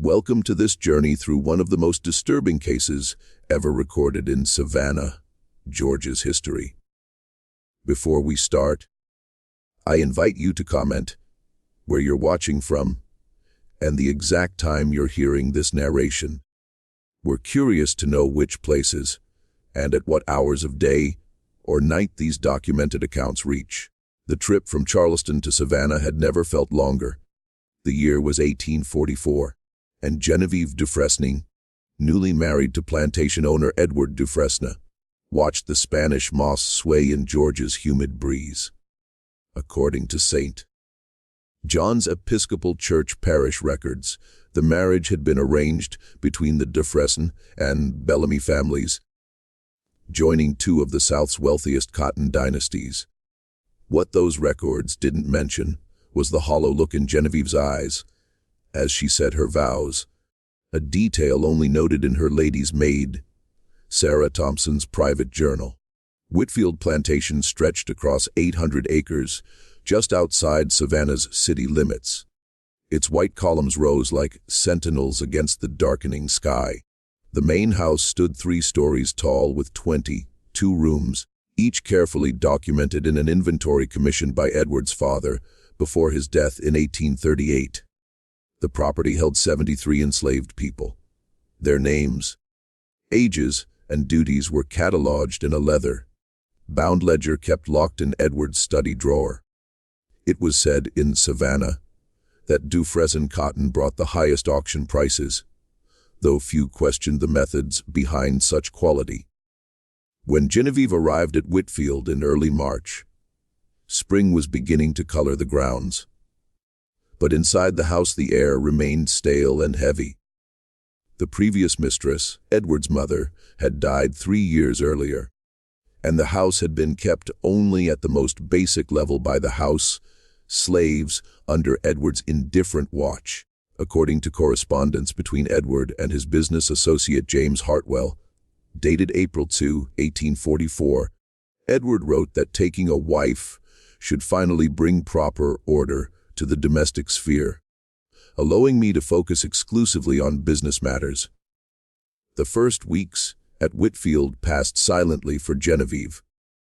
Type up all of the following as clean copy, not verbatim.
Welcome to this journey through one of the most disturbing cases ever recorded in Savannah, Georgia's history. Before we start, I invite you to comment where you're watching from and the exact time you're hearing this narration. We're curious to know which places and at what hours of day or night these documented accounts reach. The trip from Charleston to Savannah had never felt longer. The year was 1844, and Genevieve Dufresne, newly married to plantation owner Edward Dufresne, watched the Spanish moss sway in Georgia's humid breeze. According to St. John's Episcopal Church parish records, the marriage had been arranged between the Dufresne and Bellamy families, joining two of the South's wealthiest cotton dynasties. What those records didn't mention was the hollow look in Genevieve's eyes as she said her vows, a detail only noted in her lady's maid, Sarah Thompson's private journal. Whitfield Plantation stretched across 800 acres just outside Savannah's city limits. Its white columns rose like sentinels against the darkening sky. The main house stood 3 stories tall with 22 rooms, each carefully documented in an inventory commissioned by Edward's father before his death in 1838. The property held 73 enslaved people. Their names, ages, and duties were cataloged in a leather-bound ledger kept locked in Edward's study drawer. It was said in Savannah that Dufresne cotton brought the highest auction prices, though few questioned the methods behind such quality. When Genevieve arrived at Whitfield in early March, spring was beginning to color the grounds. But inside the house the air remained stale and heavy. The previous mistress, Edward's mother, had died 3 years earlier, and the house had been kept only at the most basic level by the house slaves under Edward's indifferent watch. According to correspondence between Edward and his business associate James Hartwell, dated April 2, 1844, Edward wrote that taking a wife should finally bring proper order to the domestic sphere, allowing me to focus exclusively on business matters. The first weeks at Whitfield passed silently for Genevieve.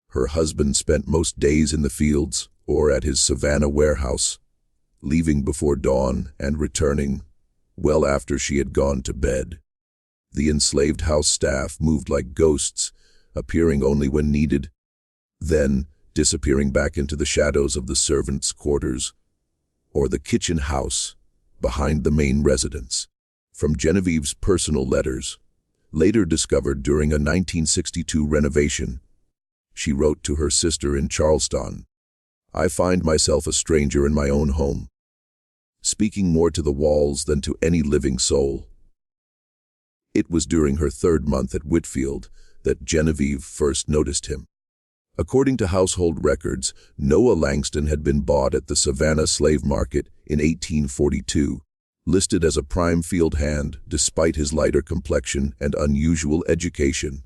Her husband spent most days in the fields or at his Savannah warehouse, leaving before dawn and returning well after she had gone to bed. The enslaved house staff moved like ghosts, appearing only when needed, then disappearing back into the shadows of the servants' quarters or the kitchen house behind the main residence. From Genevieve's personal letters, later discovered during a 1962 renovation, she wrote to her sister in Charleston, "I find myself a stranger in my own home, speaking more to the walls than to any living soul." It was during her 3rd month at Whitfield that Genevieve first noticed him. According to household records, Noah Langston had been bought at the Savannah slave market in 1842, listed as a prime field hand despite his lighter complexion and unusual education.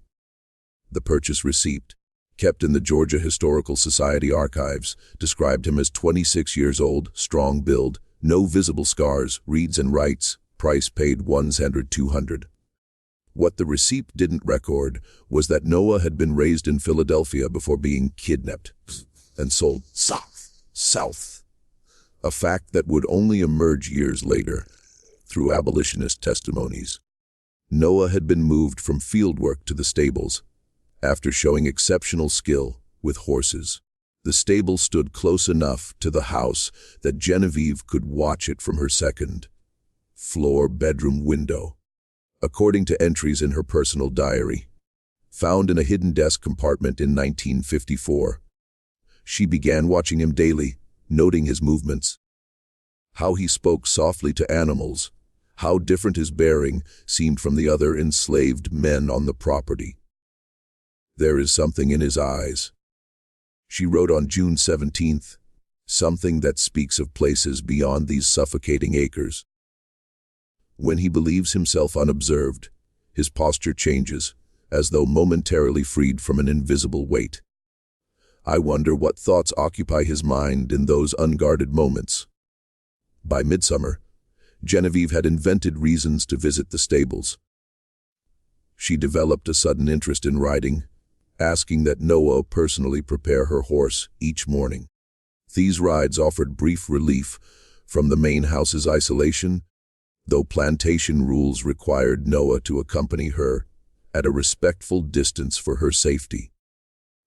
The purchase receipt, kept in the Georgia Historical Society archives, described him as 26 years old, strong build, no visible scars, reads and writes, price paid $100-200. What the receipt didn't record was that Noah had been raised in Philadelphia before being kidnapped and sold south, a fact that would only emerge years later through abolitionist testimonies. Noah had been moved from fieldwork to the stables after showing exceptional skill with horses. The stable stood close enough to the house that Genevieve could watch it from her 2nd-floor bedroom window. According to entries in her personal diary, found in a hidden desk compartment in 1954, she began watching him daily, noting his movements, how he spoke softly to animals, how different his bearing seemed from the other enslaved men on the property. "There is something in his eyes," she wrote on June 17th, "something that speaks of places beyond these suffocating acres. When he believes himself unobserved, his posture changes, as though momentarily freed from an invisible weight. I wonder what thoughts occupy his mind in those unguarded moments." By midsummer, Genevieve had invented reasons to visit the stables. She developed a sudden interest in riding, asking that Noah personally prepare her horse each morning. These rides offered brief relief from the main house's isolation, though plantation rules required Noah to accompany her at a respectful distance for her safety.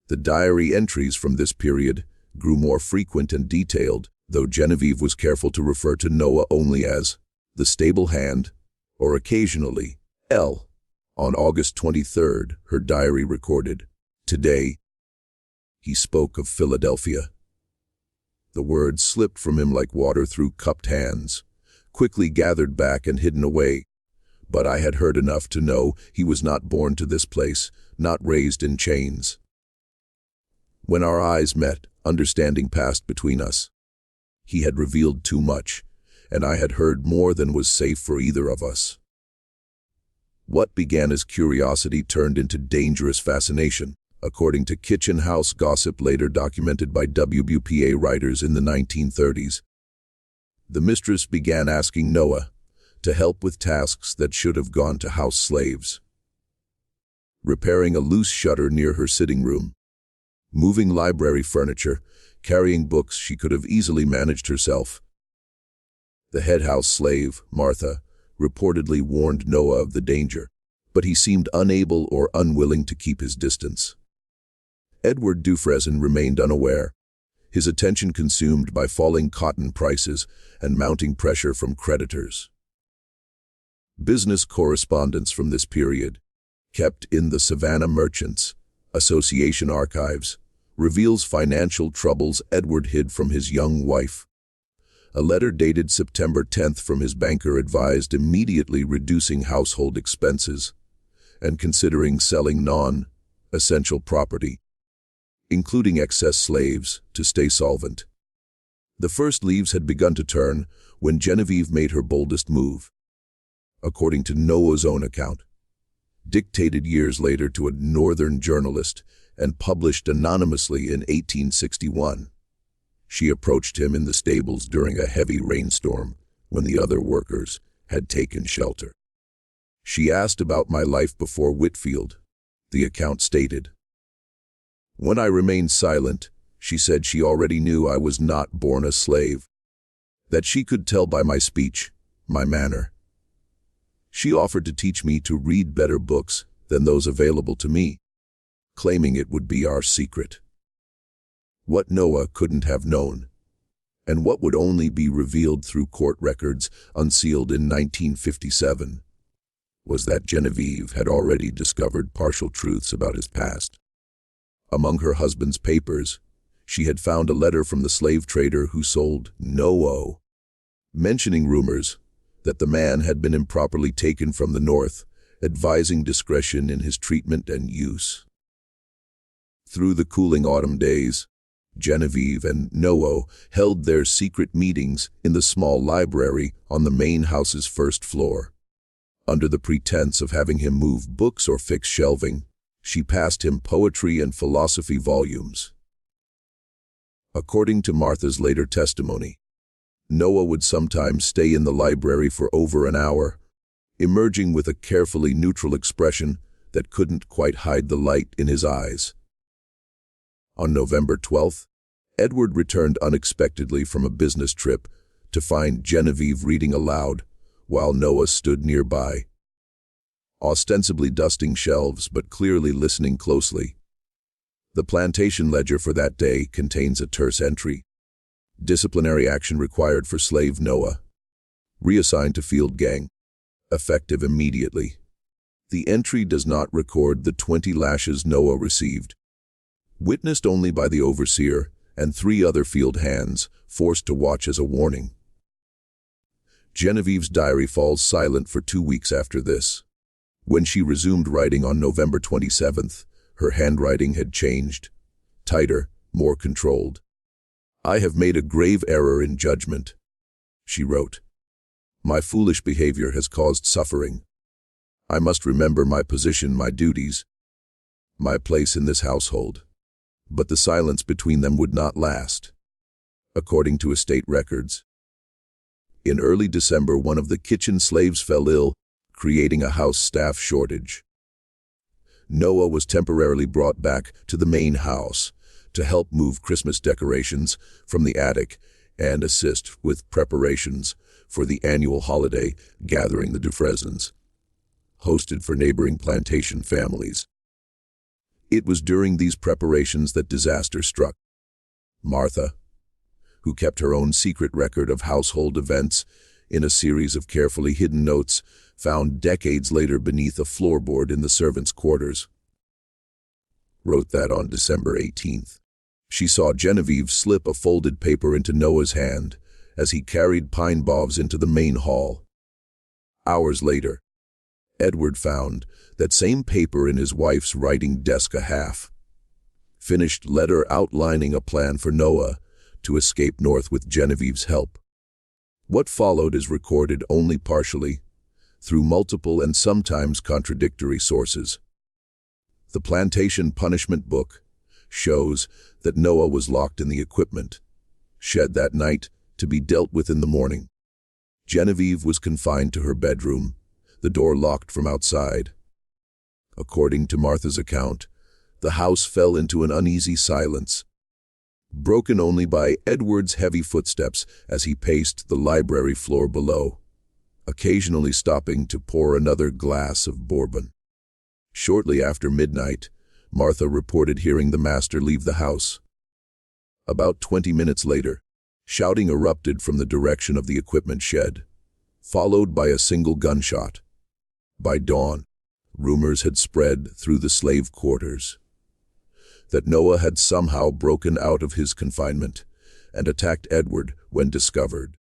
The diary entries from this period grew more frequent and detailed, though Genevieve was careful to refer to Noah only as the stable hand, or occasionally L. On August 23rd, her diary recorded, "Today, he spoke of Philadelphia." The words slipped from him like water through cupped hands, quickly gathered back and hidden away. But I had heard enough to know he was not born to this place, not raised in chains. When our eyes met, understanding passed between us. He had revealed too much, and I had heard more than was safe for either of us. What began as curiosity turned into dangerous fascination, according to kitchen house gossip later documented by WPA writers in the 1930s. The mistress began asking Noah to help with tasks that should have gone to house slaves. Repairing a loose shutter near her sitting room, moving library furniture, carrying books she could have easily managed herself. The head house slave, Martha, reportedly warned Noah of the danger, but he seemed unable or unwilling to keep his distance. Edward Dufresne remained unaware, his attention consumed by falling cotton prices and mounting pressure from creditors. Business correspondence from this period, kept in the Savannah Merchants Association archives, reveals financial troubles Edward hid from his young wife. A letter dated September 10th from his banker advised immediately reducing household expenses and considering selling non-essential property, including excess slaves, to stay solvent. The first leaves had begun to turn when Genevieve made her boldest move. According to Noah's own account, dictated years later to a northern journalist and published anonymously in 1861. She approached him in the stables during a heavy rainstorm when the other workers had taken shelter. She asked about my life before Whitfield, the account stated. When I remained silent, she said she already knew I was not born a slave, that she could tell by my speech, my manner. She offered to teach me to read better books than those available to me, claiming it would be our secret. What Noah couldn't have known, and what would only be revealed through court records unsealed in 1957, was that Genevieve had already discovered partial truths about his past. Among her husband's papers, she had found a letter from the slave trader who sold Noah, mentioning rumors that the man had been improperly taken from the north, advising discretion in his treatment and use. Through the cooling autumn days, Genevieve and Noah held their secret meetings in the small library on the main house's first floor. Under the pretense of having him move books or fix shelving, she passed him poetry and philosophy volumes. According to Martha's later testimony, Noah would sometimes stay in the library for over an hour, emerging with a carefully neutral expression that couldn't quite hide the light in his eyes. On November 12th, Edward returned unexpectedly from a business trip to find Genevieve reading aloud while Noah stood nearby, ostensibly dusting shelves but clearly listening closely. The plantation ledger for that day contains a terse entry. Disciplinary action required for slave Noah. Reassigned to field gang. Effective immediately. The entry does not record the 20 lashes Noah received. Witnessed only by the overseer and 3 other field hands, forced to watch as a warning. Genevieve's diary falls silent for 2 weeks after this. When she resumed writing on November 27th, her handwriting had changed. Tighter, more controlled. "I have made a grave error in judgment," she wrote. "My foolish behavior has caused suffering. I must remember my position, my duties, my place in this household." But the silence between them would not last. According to estate records, In early December, one of the kitchen slaves fell ill, creating a house staff shortage. Noah was temporarily brought back to the main house to help move Christmas decorations from the attic and assist with preparations for the annual holiday gathering the Dufresnes, hosted for neighboring plantation families. It was during these preparations that disaster struck. Martha, who kept her own secret record of household events in a series of carefully hidden notes found decades later beneath a floorboard in the servants' quarters, wrote that on December 18th. She saw Genevieve slip a folded paper into Noah's hand as he carried pine boughs into the main hall. Hours later, Edward found that same paper in his wife's writing desk, a half-finished letter outlining a plan for Noah to escape north with Genevieve's help. What followed is recorded only partially, through multiple and sometimes contradictory sources. The Plantation Punishment Book shows that Noah was locked in the equipment shed that night to be dealt with in the morning. Genevieve was confined to her bedroom, the door locked from outside. According to Martha's account, the house fell into an uneasy silence, broken only by Edward's heavy footsteps as he paced the library floor below, occasionally stopping to pour another glass of bourbon. Shortly after midnight, Martha reported hearing the master leave the house. About 20 minutes later, shouting erupted from the direction of the equipment shed, followed by a single gunshot. By dawn, rumors had spread through the slave quarters that Noah had somehow broken out of his confinement and attacked Edward when discovered.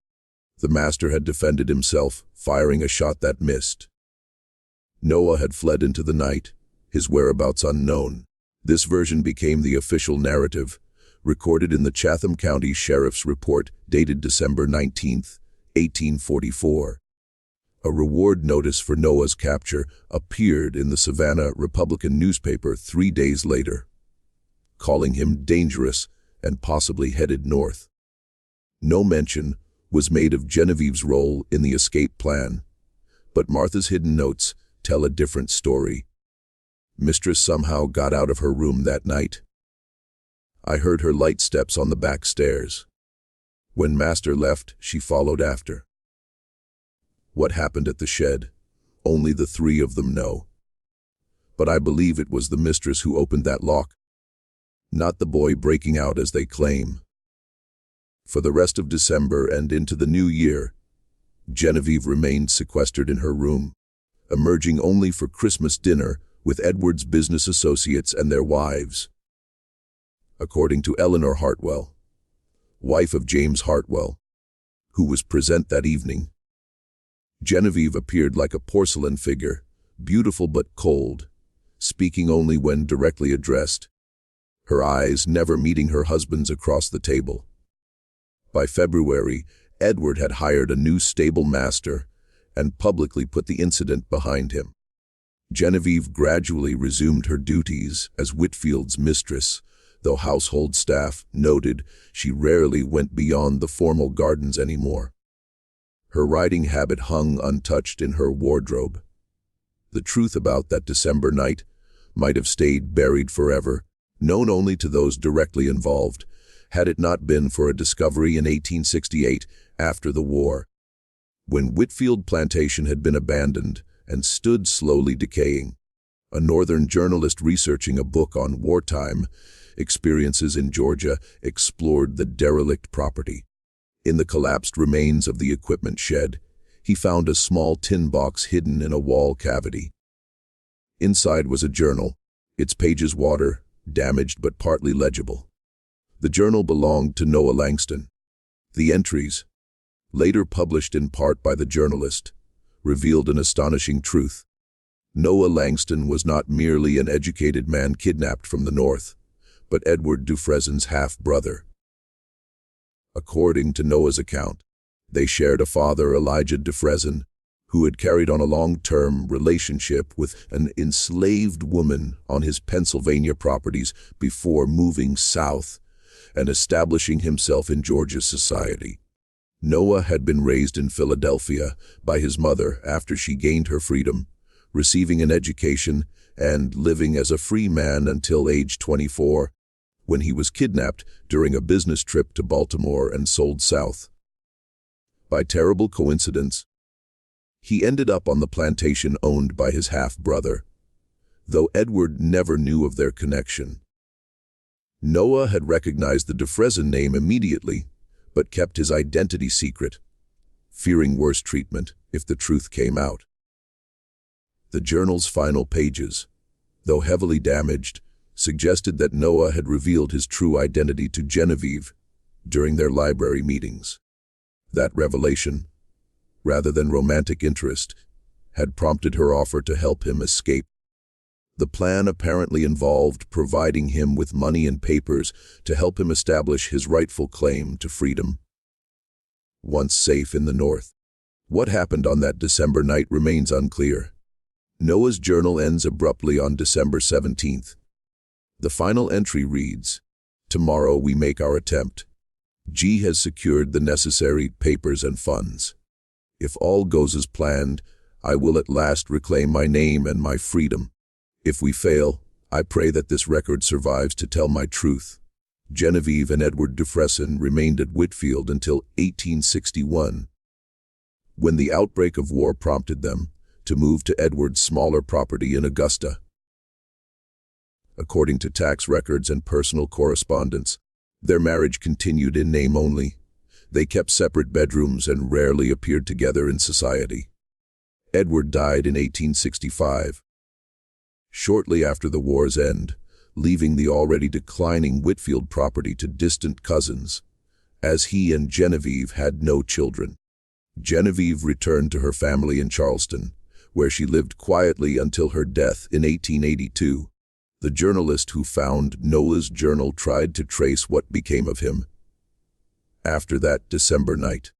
The master had defended himself, firing a shot that missed. Noah had fled into the night, his whereabouts unknown. This version became the official narrative, recorded in the Chatham County Sheriff's Report dated December 19, 1844. A reward notice for Noah's capture appeared in the Savannah Republican newspaper 3 days later, calling him dangerous and possibly headed north. No mention was made of Genevieve's role in the escape plan, but Martha's hidden notes tell a different story. Mistress somehow got out of her room that night. I heard her light steps on the back stairs. When master left, she followed after. What happened at the shed, only the three of them know. But I believe it was the mistress who opened that lock, not the boy breaking out as they claim. For the rest of December and into the new year, Genevieve remained sequestered in her room, emerging only for Christmas dinner with Edward's business associates and their wives. According to Eleanor Hartwell, wife of James Hartwell, who was present that evening, Genevieve appeared like a porcelain figure, beautiful but cold, speaking only when directly addressed, her eyes never meeting her husband's across the table. By February, Edward had hired a new stable master and publicly put the incident behind him. Genevieve gradually resumed her duties as Whitfield's mistress, though household staff noted she rarely went beyond the formal gardens anymore. Her riding habit hung untouched in her wardrobe. The truth about that December night might have stayed buried forever, known only to those directly involved, had it not been for a discovery in 1868 after the war, when Whitfield Plantation had been abandoned and stood slowly decaying. A northern journalist researching a book on wartime experiences in Georgia explored the derelict property. In the collapsed remains of the equipment shed, he found a small tin box hidden in a wall cavity. Inside was a journal, its pages water, damaged but partly legible. The journal belonged to Noah Langston. The entries, later published in part by the journalist, revealed an astonishing truth. Noah Langston was not merely an educated man kidnapped from the north, but Edward Dufresne's half-brother. According to Noah's account, they shared a father, Elijah Dufresne, who had carried on a long-term relationship with an enslaved woman on his Pennsylvania properties before moving south and establishing himself in Georgia society. Noah had been raised in Philadelphia by his mother after she gained her freedom, receiving an education and living as a free man until age 24, when he was kidnapped during a business trip to Baltimore and sold south. By terrible coincidence, he ended up on the plantation owned by his half-brother, though Edward never knew of their connection. Noah had recognized the Dufresne name immediately, but kept his identity secret, fearing worse treatment if the truth came out. The journal's final pages, though heavily damaged, suggested that Noah had revealed his true identity to Genevieve during their library meetings. That revelation, rather than romantic interest, had prompted her offer to help him escape. The plan apparently involved providing him with money and papers to help him establish his rightful claim to freedom. Once safe in the North, what happened on that December night remains unclear. Noah's journal ends abruptly on December 17th. The final entry reads, "Tomorrow we make our attempt. G has secured the necessary papers and funds. If all goes as planned, I will at last reclaim my name and my freedom. If we fail, I pray that this record survives to tell my truth." Genevieve and Edward Dufresne remained at Whitfield until 1861, when the outbreak of war prompted them to move to Edward's smaller property in Augusta. According to tax records and personal correspondence, their marriage continued in name only. They kept separate bedrooms and rarely appeared together in society. Edward died in 1865. Shortly after the war's end, leaving the already declining Whitfield property to distant cousins, as he and Genevieve had no children. Genevieve returned to her family in Charleston, where she lived quietly until her death in 1882. The journalist who found Noah's journal tried to trace what became of him after that December night.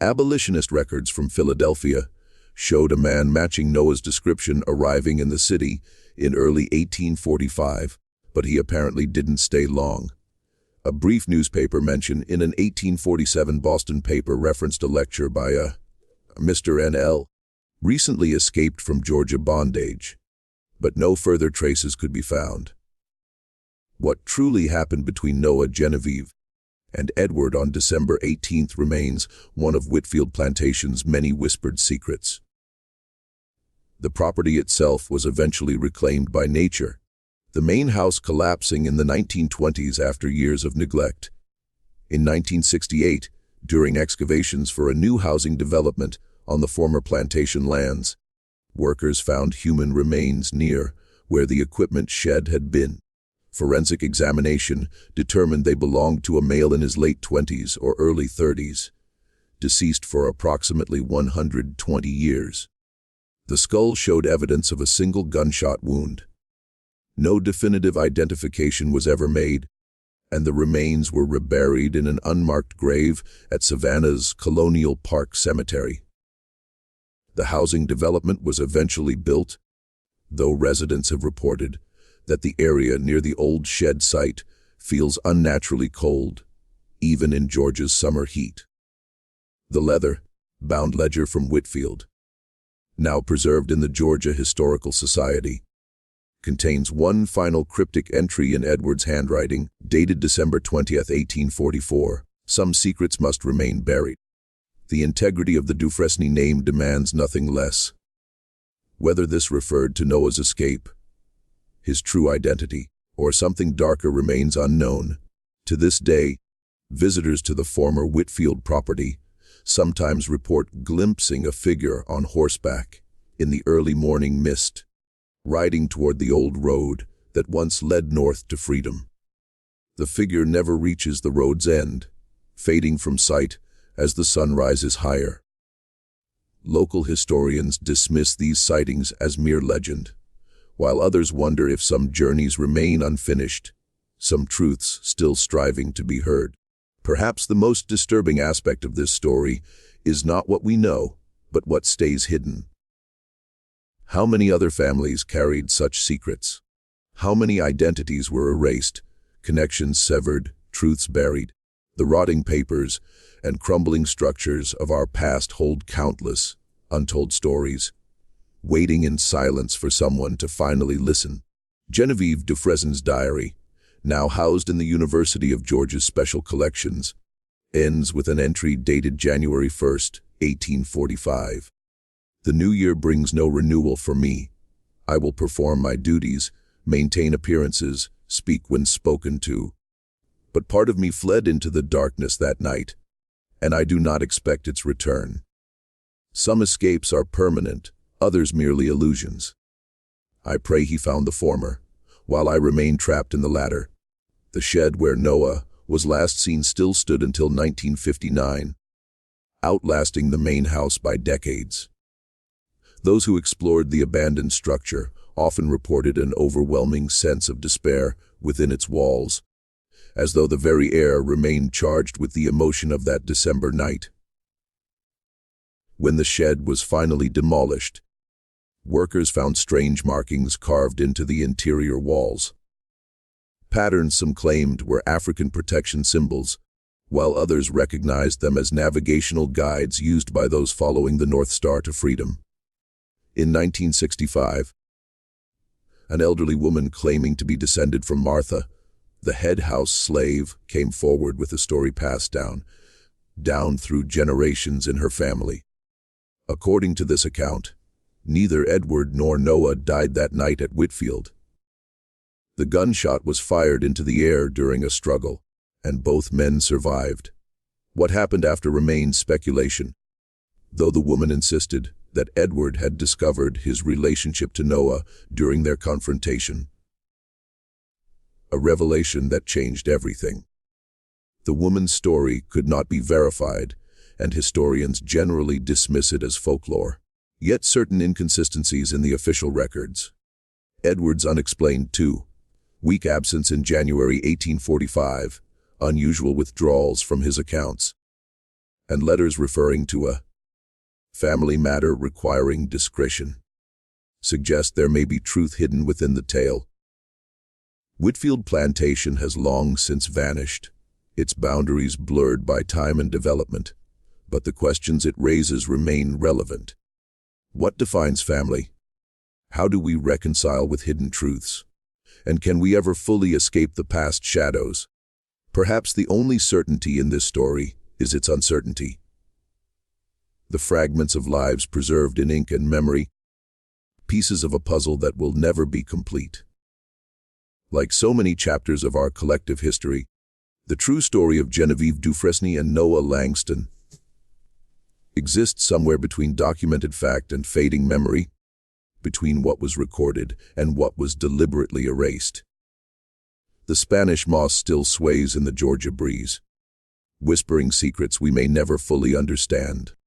Abolitionist records from Philadelphia showed a man matching Noah's description arriving in the city in early 1845, but he apparently didn't stay long. A brief newspaper mention in an 1847 Boston paper referenced a lecture by a Mr. N.L. recently escaped from Georgia bondage, but no further traces could be found. What truly happened between Noah, Genevieve, and Edward on December 18th remains one of Whitfield Plantation's many whispered secrets. The property itself was eventually reclaimed by nature, the main house collapsing in the 1920s after years of neglect. In 1968, during excavations for a new housing development on the former plantation lands, workers found human remains near where the equipment shed had been. Forensic examination determined they belonged to a male in his late 20s or early 30s, deceased for approximately 120 years. The skull showed evidence of a single gunshot wound. No definitive identification was ever made, and the remains were reburied in an unmarked grave at Savannah's Colonial Park Cemetery. The housing development was eventually built, though residents have reported that the area near the old shed site feels unnaturally cold, even in Georgia's summer heat. The leather-bound ledger from Whitfield, now preserved in the Georgia Historical Society, contains one final cryptic entry in Edward's handwriting, dated December 20, 1844. Some secrets must remain buried. The integrity of the Dufresne name demands nothing less. Whether this referred to Noah's escape, his true identity, or something darker remains unknown. To this day, visitors to the former Whitfield property sometimes report glimpsing a figure on horseback in the early morning mist, riding toward the old road that once led north to freedom. The figure never reaches the road's end, fading from sight as the sun rises higher. Local historians dismiss these sightings as mere legend, while others wonder if some journeys remain unfinished, some truths still striving to be heard. Perhaps the most disturbing aspect of this story is not what we know, but what stays hidden. How many other families carried such secrets? How many identities were erased, connections severed, truths buried? The rotting papers and crumbling structures of our past hold countless, untold stories, waiting in silence for someone to finally listen. Genevieve Dufresne's diary, now housed in the University of Georgia's Special Collections, ends with an entry dated January 1st, 1845. The new year brings no renewal for me. I will perform my duties, maintain appearances, speak when spoken to. But part of me fled into the darkness that night, and I do not expect its return. Some escapes are permanent, others merely illusions. I pray he found the former, while I remain trapped in the latter. The shed where Noah was last seen still stood until 1959, outlasting the main house by decades. Those who explored the abandoned structure often reported an overwhelming sense of despair within its walls, as though the very air remained charged with the emotion of that December night. When the shed was finally demolished, workers found strange markings carved into the interior walls. Patterns some claimed were African protection symbols, while others recognized them as navigational guides used by those following the North Star to freedom. In 1965, an elderly woman claiming to be descended from Martha, the head house slave, came forward with a story passed down through generations in her family. According to this account, neither Edward nor Noah died that night at Whitfield. The gunshot was fired into the air during a struggle, and both men survived. What happened after remains speculation, though the woman insisted that Edward had discovered his relationship to Noah during their confrontation. A revelation that changed everything. The woman's story could not be verified, and historians generally dismiss it as folklore. Yet certain inconsistencies in the official records. Edward's unexplained two-week absence in January 1845, unusual withdrawals from his accounts, and letters referring to a family matter requiring discretion suggest there may be truth hidden within the tale. Whitfield Plantation has long since vanished, its boundaries blurred by time and development, but the questions it raises remain relevant. What defines family? How do we reconcile with hidden truths? And can we ever fully escape the past shadows? Perhaps the only certainty in this story is its uncertainty. The fragments of lives preserved in ink and memory, pieces of a puzzle that will never be complete. Like so many chapters of our collective history, the true story of Genevieve Dufresne and Noah Langston exists somewhere between documented fact and fading memory, between what was recorded and what was deliberately erased. The Spanish moss still sways in the Georgia breeze, whispering secrets we may never fully understand.